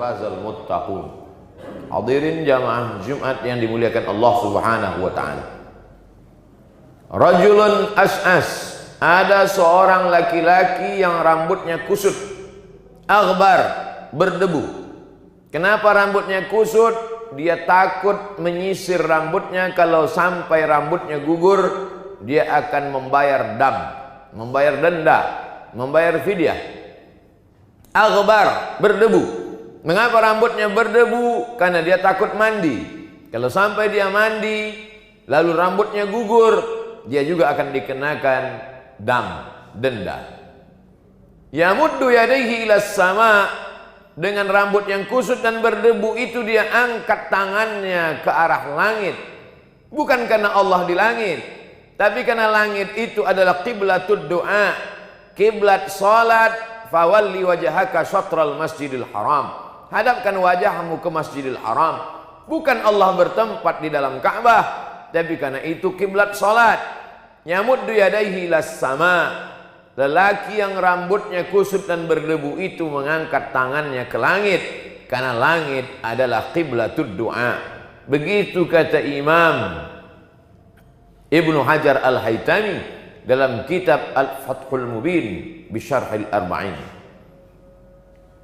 fazal muttaqun. Hadirin jamaah Jumat yang dimuliakan Allah Subhanahu wa taala. Rajulun as'as, ada seorang laki-laki yang rambutnya kusut, aghbar, berdebu. Kenapa rambutnya kusut? Dia takut menyisir rambutnya, kalau sampai rambutnya gugur dia akan membayar dam, membayar denda, membayar fidyah. Aghbar, berdebu. Mengapa rambutnya berdebu? Karena dia takut mandi. Kalau sampai dia mandi lalu rambutnya gugur, dia juga akan dikenakan dam, denda. Yamuddu yadayhi ilas sama, dengan rambut yang kusut dan berdebu itu dia angkat tangannya ke arah langit. Bukan karena Allah di langit, tapi karena langit itu adalah qiblatud doa, kiblat salat. Fawalli wajhaka syatral masjidil haram, hadapkan wajahmu ke Masjidil Haram. Bukan Allah bertempat di dalam Ka'bah, tapi karena itu kiblat salat. Yamuddu yadayhi ilas sama, lelaki yang rambutnya kusut dan berdebu itu mengangkat tangannya ke langit, karena langit adalah qiblatud doa. Begitu kata Imam Ibnu Hajar Al-Haytami dalam kitab Al-Fathul Mubin Bisyarhil Arba'in.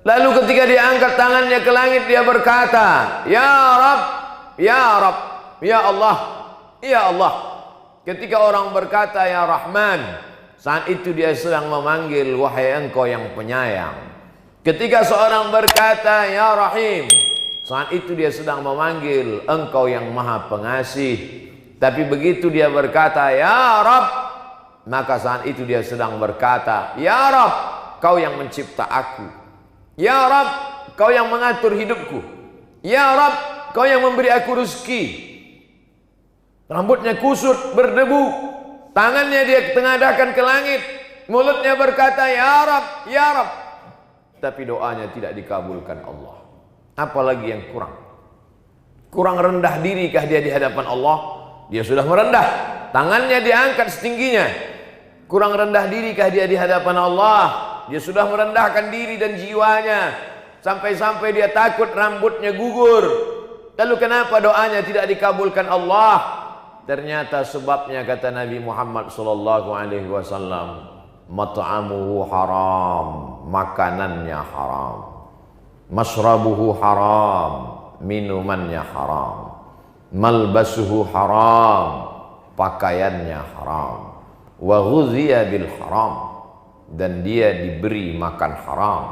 Lalu ketika dia angkat tangannya ke langit, dia berkata, Ya Rabb, Ya Rabb, Ya Allah, Ya Allah. Ketika orang berkata Ya Rahman, saat itu dia sedang memanggil wahai engkau yang penyayang. Ketika seorang berkata Ya Rahim, saat itu dia sedang memanggil engkau yang maha pengasih. Tapi begitu dia berkata Ya Rabb, maka saat itu dia sedang berkata Ya Rabb, kau yang mencipta aku. Ya Rabb, kau yang mengatur hidupku. Ya Rabb, kau yang memberi aku rezeki. Rambutnya kusut, berdebu, tangannya dia tengadahkan ke langit, mulutnya berkata Ya Rabb, Ya Rabb, tapi doanya tidak dikabulkan Allah. Apalagi yang kurang? Kurang rendah dirikah dia di hadapan Allah? Dia sudah merendah, tangannya diangkat setingginya. Kurang rendah dirikah dia di hadapan Allah? Dia sudah merendahkan diri dan jiwanya, sampai-sampai dia takut rambutnya gugur. Lalu kenapa doanya tidak dikabulkan Allah? Ternyata sebabnya kata Nabi Muhammad sallallahu alaihi wasallam, mat'amuhu haram, makanannya haram. Mashrabuhu haram, minumannya haram. Malbasuhu haram, pakaiannya haram. Wa ghudhiya bil haram, dan dia diberi makan haram,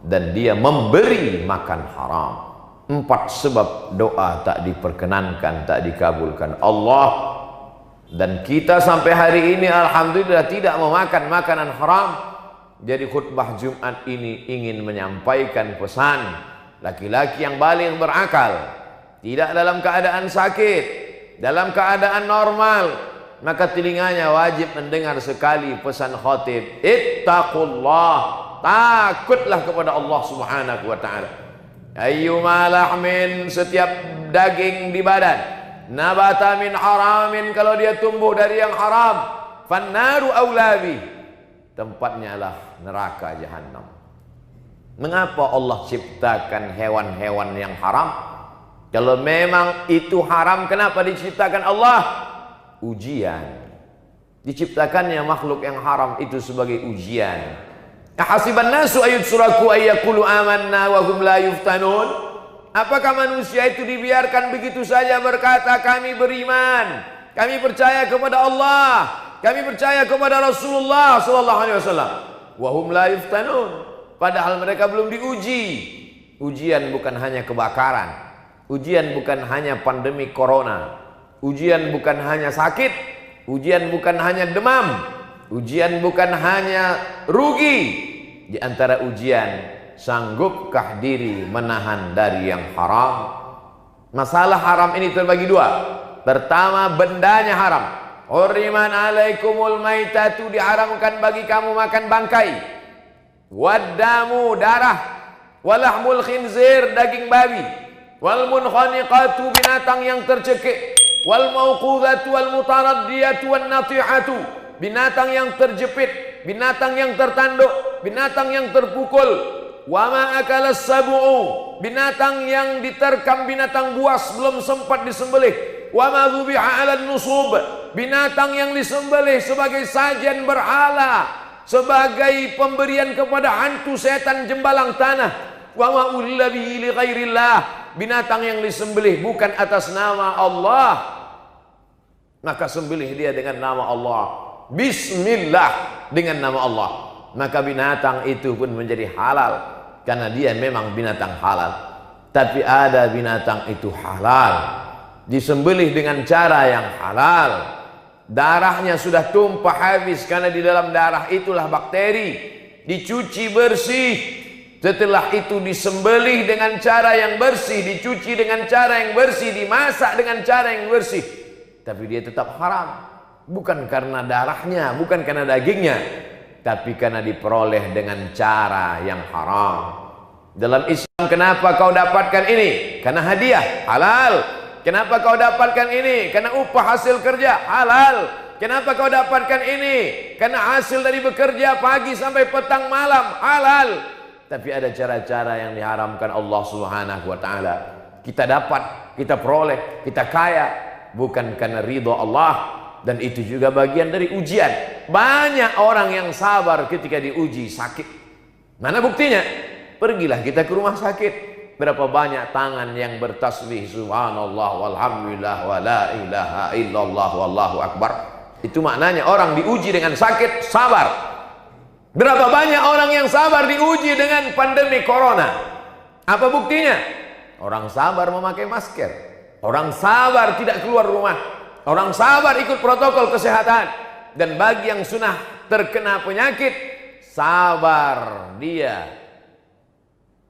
dan dia memberi makan haram. 4 sebab doa tak diperkenankan, tak dikabulkan Allah. Dan kita sampai hari ini alhamdulillah tidak memakan makanan haram. Jadi khutbah Jumat ini ingin menyampaikan pesan laki-laki yang baligh berakal, tidak dalam keadaan sakit, dalam keadaan normal, maka telinganya wajib mendengar sekali pesan khatib. Ittaqullah, takutlah kepada Allah Subhanahu wa taala. Ayyuma lahmin, setiap daging di badan, nabata min haramin, kalau dia tumbuh dari yang haram, fannaru aulabi, tempatnya lah neraka jahanam. Mengapa Allah ciptakan hewan-hewan yang haram? Kalau memang itu haram, kenapa diciptakan Allah? Ujian. Diciptakannya makhluk yang haram itu sebagai ujian. Ahasiban nasu ayyutsraku ayyaqulu amanna wa hum la yuftanun? Apakah manusia itu dibiarkan begitu saja berkata kami beriman, kami percaya kepada Allah, kami percaya kepada Rasulullah sallallahu alaihi wasallam, wa hum la yuftanun, padahal mereka belum diuji. Ujian bukan hanya kebakaran, ujian bukan hanya pandemi corona, ujian bukan hanya sakit, ujian bukan hanya demam, ujian bukan hanya rugi. Di antara ujian, sanggupkah diri menahan dari yang haram? Masalah haram ini terbagi 2. Pertama, bendanya haram. Hurriman alaikumul maitatu, diharamkan bagi kamu makan bangkai. Waddamu, darah. Walahmul khinzir, daging babi. Wal munkhaniqatu, binatang yang tercekik. Wal mauqudhatu wal mutaraddiyatu wan natihatu, binatang yang terjepit, binatang yang tertanduk, binatang yang terpukul. Wa ma akalas sab'u, binatang yang diterkam binatang buas belum sempat disembelih. Wa ma dzubiha 'alan nusub, binatang yang disembelih sebagai sajian berhala, sebagai pemberian kepada hantu setan jembalang tanah. Wa ma uhilla bihi li ghairillah, binatang yang disembelih bukan atas nama Allah, maka sembelih dia dengan nama Allah. Bismillah, dengan nama Allah, maka binatang itu pun menjadi halal karena dia memang binatang halal. Tapi ada binatang itu halal disembelih dengan cara yang halal, darahnya sudah tumpah habis karena di dalam darah itulah bakteri, dicuci bersih. Setelah itu disembelih dengan cara yang bersih, dicuci dengan cara yang bersih, dimasak dengan cara yang bersih. Tapi dia tetap haram, bukan karena darahnya, bukan karena dagingnya, tapi karena diperoleh dengan cara yang haram. Dalam Islam, kenapa kau dapatkan ini? Karena hadiah, halal. Kenapa kau dapatkan ini? Karena upah hasil kerja, halal. Kenapa kau dapatkan ini? Karena hasil dari bekerja pagi sampai petang malam, halal. Tapi ada cara-cara yang diharamkan Allah Subhanahu wa ta'ala. Kita dapat, kita peroleh, kita kaya, bukan karena ridho Allah. Dan itu juga bagian dari ujian. Banyak orang yang sabar ketika diuji sakit. Mana buktinya? Pergilah kita ke rumah sakit. Berapa banyak tangan yang bertasbih subhanallah walhamdulillah wa la ilaha illallah wallahu akbar. Itu maknanya orang diuji dengan sakit, sabar. Berapa banyak orang yang sabar diuji dengan pandemi corona. Apa buktinya? Orang sabar memakai masker, orang sabar tidak keluar rumah, orang sabar ikut protokol kesehatan. Dan bagi yang sudah terkena penyakit, sabar dia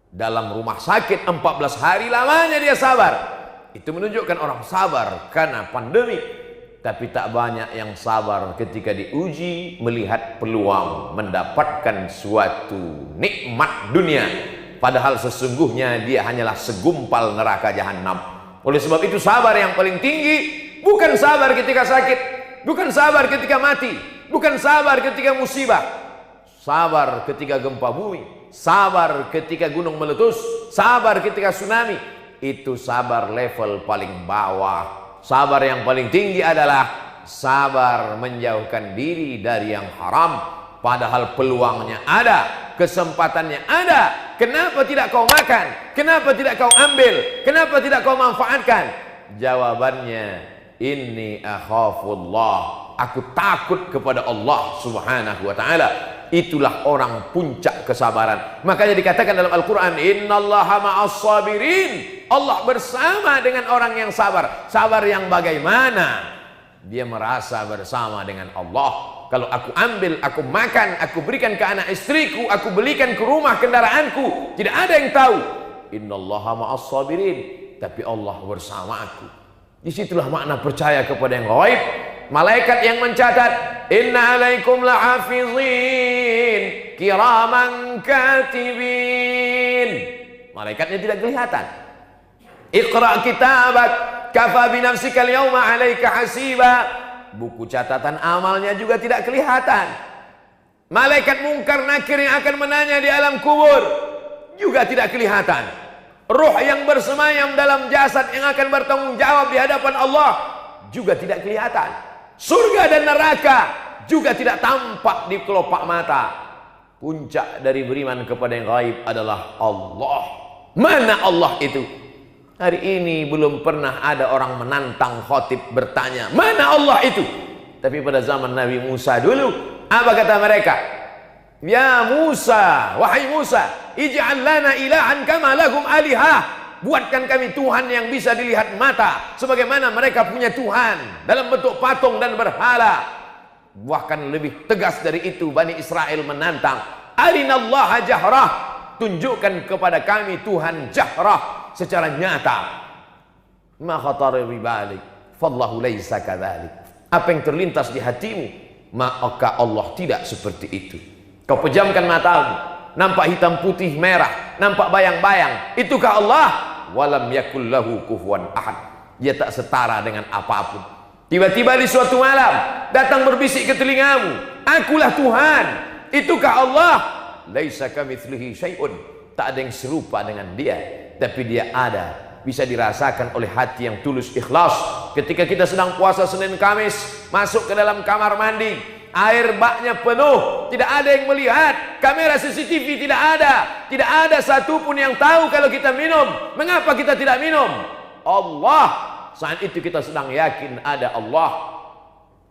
dalam rumah sakit 14 hari lamanya dia sabar. Itu menunjukkan orang sabar karena pandemi. Tapi tak banyak yang sabar ketika diuji, melihat peluang mendapatkan suatu nikmat dunia, padahal sesungguhnya dia hanyalah segumpal neraka jahanam. Oleh sebab itu sabar yang paling tinggi bukan sabar ketika sakit, bukan sabar ketika mati, bukan sabar ketika musibah. Sabar ketika gempa bumi, sabar ketika gunung meletus, sabar ketika tsunami. Itu sabar level paling bawah. Sabar yang paling tinggi adalah sabar menjauhkan diri dari yang haram, padahal peluangnya ada, kesempatannya ada. Kenapa tidak kau makan? Kenapa tidak kau ambil? Kenapa tidak kau manfaatkan? Jawabannya, inni akhafullah, aku takut kepada Allah Subhanahu wa ta'ala. Itulah orang puncak kesabaran. Makanya dikatakan dalam Al-Quran, innallaha ma'as sabirin, Allah bersama dengan orang yang sabar. Sabar yang bagaimana? Dia merasa bersama dengan Allah. Kalau aku ambil, aku makan, aku berikan ke anak istriku, aku belikan ke rumah kendaraanku, tidak ada yang tahu. Innallaha ma'as sabirin, tapi Allah bersama aku. Disitulah makna percaya kepada yang gaib. Malaikat yang mencatat, inna alaikum lahafizin kiraman katibin. Malaikatnya tidak kelihatan. Iqra kitabak kafa binafsika al-yawma alaika hasiba. Buku catatan amalnya juga tidak kelihatan. Malaikat mungkar nakir yang akan menanya di alam kubur juga tidak kelihatan. Ruh yang bersemayam dalam jasad yang akan bertanggung jawab di hadapan Allah juga tidak kelihatan. Surga dan neraka juga tidak tampak di kelopak mata. Puncak dari beriman kepada yang gaib adalah Allah. Mana Allah itu? Hari ini belum pernah ada orang menantang khatib bertanya, mana Allah itu? Tapi pada zaman Nabi Musa dulu, apa kata mereka? Ya Musa, wahai Musa, ij'al lana ilahan kama lahum alihah. Buatkan kami Tuhan yang bisa dilihat mata, sebagaimana mereka punya Tuhan dalam bentuk patung dan berhala. Bahkan lebih tegas dari itu, Bani Israel menantang, arinallaha jahrah, tunjukkan kepada kami Tuhan jahrah, secara nyata. Ma khatara bi balik, fallahu laisa kadzalik. Apa yang terlintas di hatimu, maka Allah tidak seperti itu. Kau pejamkan matamu, nampak hitam putih merah, nampak bayang-bayang, itukah Allah? Walam yakul lahu kufuwan ahad. Dia tak setara dengan apapun. Tiba-tiba di suatu malam datang berbisik ke telingamu, akulah Tuhan, itukah Allah? Laisa kamitslihi syai'un. tak ada yang serupa dengan dia, tapi dia ada, bisa dirasakan oleh hati yang tulus ikhlas. Ketika kita sedang puasa Senin Kamis, masuk ke dalam kamar mandi, air baknya penuh, tidak ada yang melihat, kamera CCTV tidak ada satupun yang tahu kalau kita minum. Mengapa kita tidak minum? Allah, saat itu kita sedang yakin ada Allah,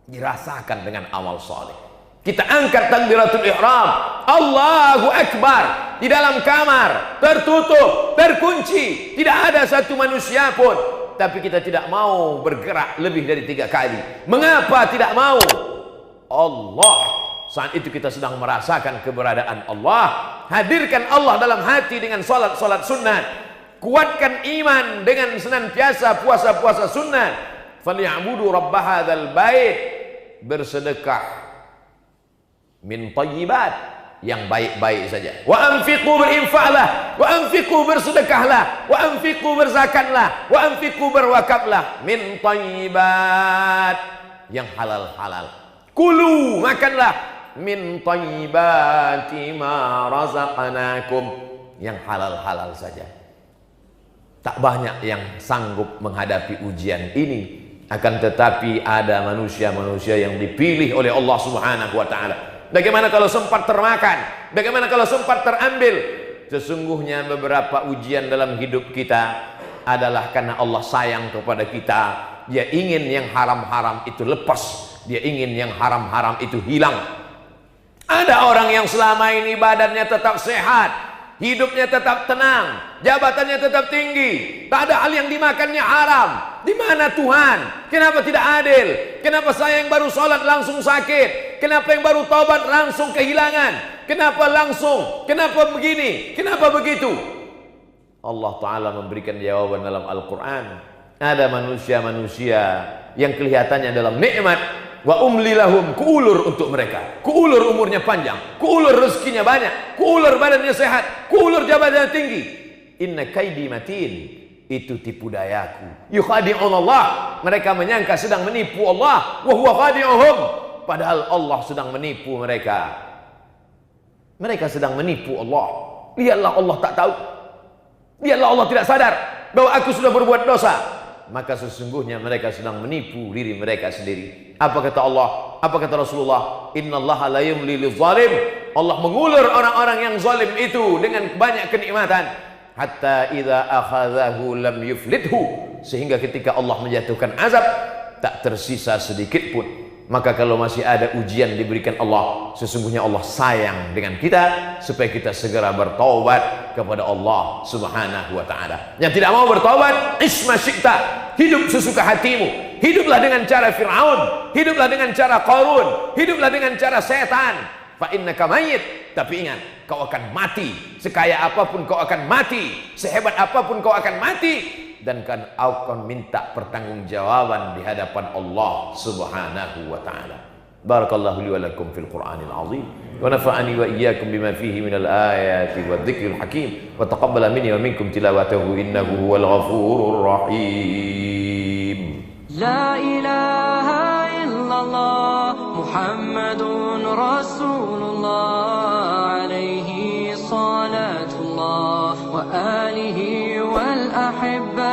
dirasakan dengan amal soleh. Kita angkat takbiratul ihram, Allahu Akbar, di dalam kamar, tertutup, terkunci, tidak ada satu manusia pun. Tapi kita tidak mau bergerak lebih dari 3 kali. Mengapa tidak mau? Allah, saat itu kita sedang merasakan keberadaan Allah. Hadirkan Allah dalam hati dengan salat-salat sunnah. Kuatkan iman dengan senantiasa puasa-puasa sunnah. Falyabudu rabb hadzal bait, bersedekah min thayyibat, yang baik-baik saja. Wa anfiqu, berinfaklah, wa anfiqu, bersedekahlah, wa anfiqu, berzakatlah, wa anfiqu, berwakaflah, min thayyibat, yang halal-halal. Kulu, makanlah, min thayyibati ma razaqnakum, yang halal-halal saja. Tak banyak yang sanggup menghadapi ujian ini, akan tetapi ada manusia-manusia yang dipilih oleh Allah Subhanahu wa taala. Bagaimana kalau sempat termakan? Bagaimana kalau sempat terambil? Sesungguhnya beberapa ujian dalam hidup kita adalah karena Allah sayang kepada kita. Dia ingin yang haram-haram itu lepas, dia ingin yang haram-haram itu hilang. Ada orang yang selama ini badannya tetap sehat, hidupnya tetap tenang, jabatannya tetap tinggi, tak ada hal yang dimakannya haram. Di mana Tuhan? Kenapa tidak adil? Kenapa saya yang baru sholat langsung sakit? Kenapa yang baru taubat langsung kehilangan? Kenapa langsung? Kenapa begini? Kenapa begitu? Allah Ta'ala memberikan jawaban dalam Al-Quran. Ada manusia-manusia yang kelihatannya dalam nikmat, wa umli lahum, kuulur untuk mereka, kuulur umurnya panjang, kuulur rezekinya banyak, kuulur badannya sehat, kuulur jabatannya tinggi. Inna kaidi matin, itu tipu dayaku. Yukhadi'un Allah, mereka menyangka sedang menipu Allah, wa huwa khadi'uhum, padahal Allah sedang menipu mereka. Mereka sedang menipu Allah. Lihatlah Allah tak tahu, lihatlah Allah tidak sadar bahwa aku sudah berbuat dosa. Maka sesungguhnya mereka sedang menipu diri mereka sendiri. Apa kata Allah? Apa kata Rasulullah? Innallaha la yumli lizalim. Allah mengulur orang-orang yang zalim itu dengan banyak kenikmatan. Hatta idza akhadhahu lam yuflithu, sehingga ketika Allah menjatuhkan azab tak tersisa sedikit pun. Maka kalau masih ada ujian diberikan Allah, sesungguhnya Allah sayang dengan kita supaya kita segera bertaubat kepada Allah Subhanahu wa taala. Yang tidak mau bertaubat, isma syi'ta, hidup sesuka hatimu. Hiduplah dengan cara Fir'aun, hiduplah dengan cara Qarun, hiduplah dengan cara setan. Fa innaka mayyit, tapi ingat, kau akan mati. Sekaya apapun kau akan mati, sehebat apapun kau akan mati, dan kan akan minta pertanggungjawaban di hadapan Allah Subhanahu wa taala. Barakallahu li wa lakum fil Qur'anil azim, wa nafa'ani wa iyyakum bima fihi minal ayati wadh-dhikril hakim, wa taqabbala minni wa minkum tilawatahu innahu huwal ghafurur rahim. La ilaha illallah Muhammadun Rasulullah, alaihi salatullah wa alihi wal ahibba